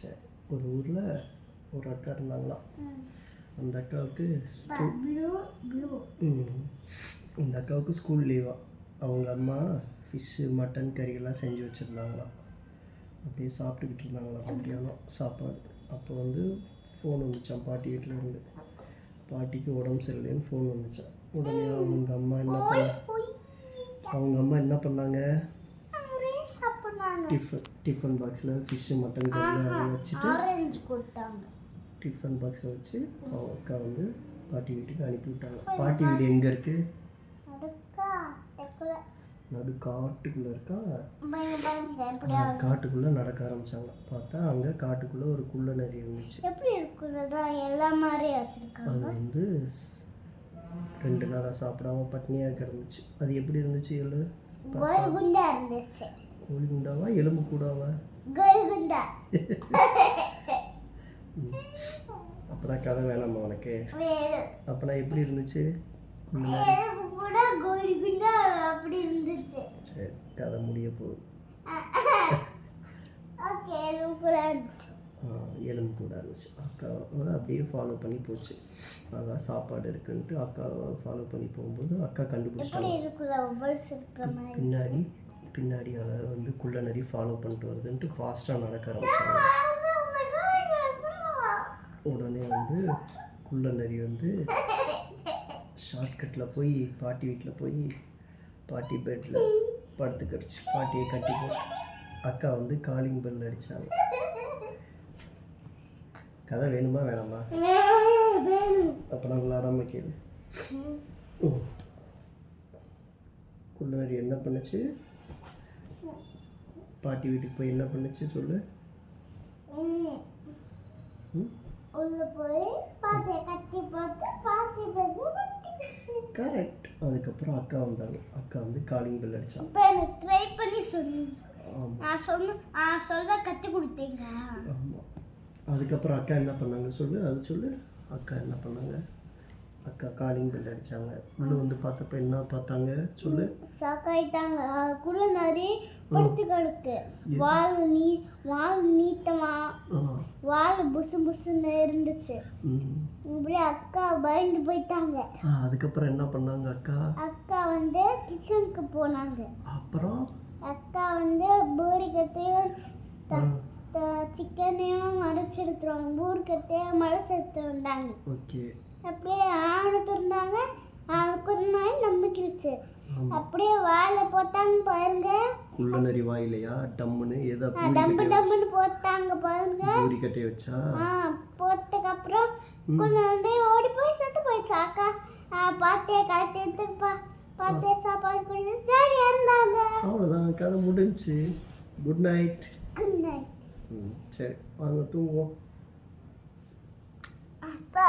சரி, ஒரு ஊரில் ஒரு அக்கா இருந்தாங்களாம். அந்த அக்காவுக்கு இந்த அக்காவுக்கு ஸ்கூல் லீவா. அவங்க அம்மா ஃபிஷ்ஷு மட்டன் கறியெல்லாம் செஞ்சு வச்சுருந்தாங்களாம். அப்படியே சாப்பிட்டுக்கிட்டு இருந்தாங்களாம் மத்தியானம் சாப்பாடு. அப்போ வந்து ஃபோன் வந்துச்சான் பாட்டி வீட்டில் இருந்து. பாட்டிக்கு உடம்பு சரியில்லைன்னு ஃபோன் வந்துச்சான். உடனே அவங்க அம்மா என்ன பண்ணாங்க, டிஃபன் பாக்ஸில் ஃபிஷ்ஷு மட்டன் கறியெல்லாம் வச்சுட்டு டிஃபன் பாக்ஸில் வச்சு அவங்க அக்கா வந்து பாட்டி வீட்டுக்கு அனுப்பி விட்டாங்க. பாட்டி வீடு எங்கே இருக்குது? நடு காட்டுக்குள்ளே இருக்கா. காட்டுக்குள்ளே நடக்க ஆரம்பித்தாங்க. பார்த்தா அங்கே காட்டுக்குள்ளே ஒரு குள்ள நரி இருந்துச்சு. அது வந்து 2 நாளாக சாப்பிடாம பட்னியாக கிடந்துச்சு. அது எப்படி இருந்துச்சு? கோழி குண்டாவா எலும்பு கூடாவா? அப்புறம் கதை வேணாமா உனக்கு? அப்புறம் எப்படி இருந்துச்சு? சரி, கதை முடிய போகுது. எலும்பு கூட இருந்துச்சு. அக்காவை அப்படியே ஃபாலோ பண்ணி போச்சு. அதான் சாப்பாடு இருக்குன்ட்டு அக்காவை ஃபாலோ பண்ணி போகும்போது அக்கா கண்டுபிடிச்சிட்டாங்க. பின்னாடி அதை வந்து குள்ள நரி ஃபாலோ பண்ணிட்டு வருதுன்ட்டு ஃபாஸ்ட்டாக நடக்க ஆரம்பிச்சாங்க. உடனே வந்து குள்ள நரி வந்து ஷார்ட்கட்டில் போய் பாட்டி வீட்டில் போய் பாட்டி பெட்டில் படுத்துக்கிடுச்சு. பாட்டியை கட்டி போட்டு அக்கா வந்து காலிங் பெல் அடித்தாங்க. கதை வேணுமா வேணாமா? அப்போ நான் விளாடாம கேளு. குள்ள நரி என்ன பண்ணுச்சு? பாட்டி வீட்டுக்கு போய் என்ன பண்ணுச்சு சொல்லு. கரெக்ட். அதுக்கப்புறம் அக்கா வந்தாங்க. அக்கா வந்து காலிங் பெல் அடிச்சாங்க. ஆமாம். அதுக்கப்புறம் அக்கா என்ன பண்ணாங்க சொல்லு. அது சொல்லு. அக்கா என்ன பண்ணாங்க? அக்கா காலிங் பெல் அடிச்சாங்க. உள்ள வந்து பார்த்தப்ப என்ன பார்த்தாங்க சொல்லு. சாக்காயிட்டாங்க. குள்ள நரி படுத்து கிடக்கு. வால் நீட்டமா, வால் புசு புசுன்னு இருந்துச்சு. இப்படி அக்கா பயந்து போயிட்டாங்க. அதுக்கப்புறம் என்ன பண்ணாங்க? அக்கா வந்து கிச்சனுக்கு போனாங்க. அப்புறம் அக்கா வந்து பூரிக்கத்தையும் சிக்கனையும் மறைச்செடுத்துருவாங்க. பூரிக்கத்தையும் மறைச்செடுத்து வந்தாங்க. ஓகே. அப்படியே ஆணுத்திருந்தாங்க. ஒரு நாய் நம்பிக்கிடுச்சு. அப்படியே வாழை போட்டாங்க பாருங்க. குள்ள நரி வாயிலையா டம்முன்னு ஏதோ டம்முன்னு போட்டாங்க பாருங்க. பூரி கட்டையை வச்சா. போட்டதுக்கு அப்புறம் கொஞ்சம் ஓடி போய் செத்து போயிடுச்சு. அக்கா பாட்டியை கட்டி எடுத்து பாட்டியை சாப்பாடு கொடுத்து ஜாலியாக இருந்தாங்க. அவ்வளோதான், கதை முடிஞ்சுச்சு. Good night. Good night. சரி, வாங்க தூங்குவோம். அப்பா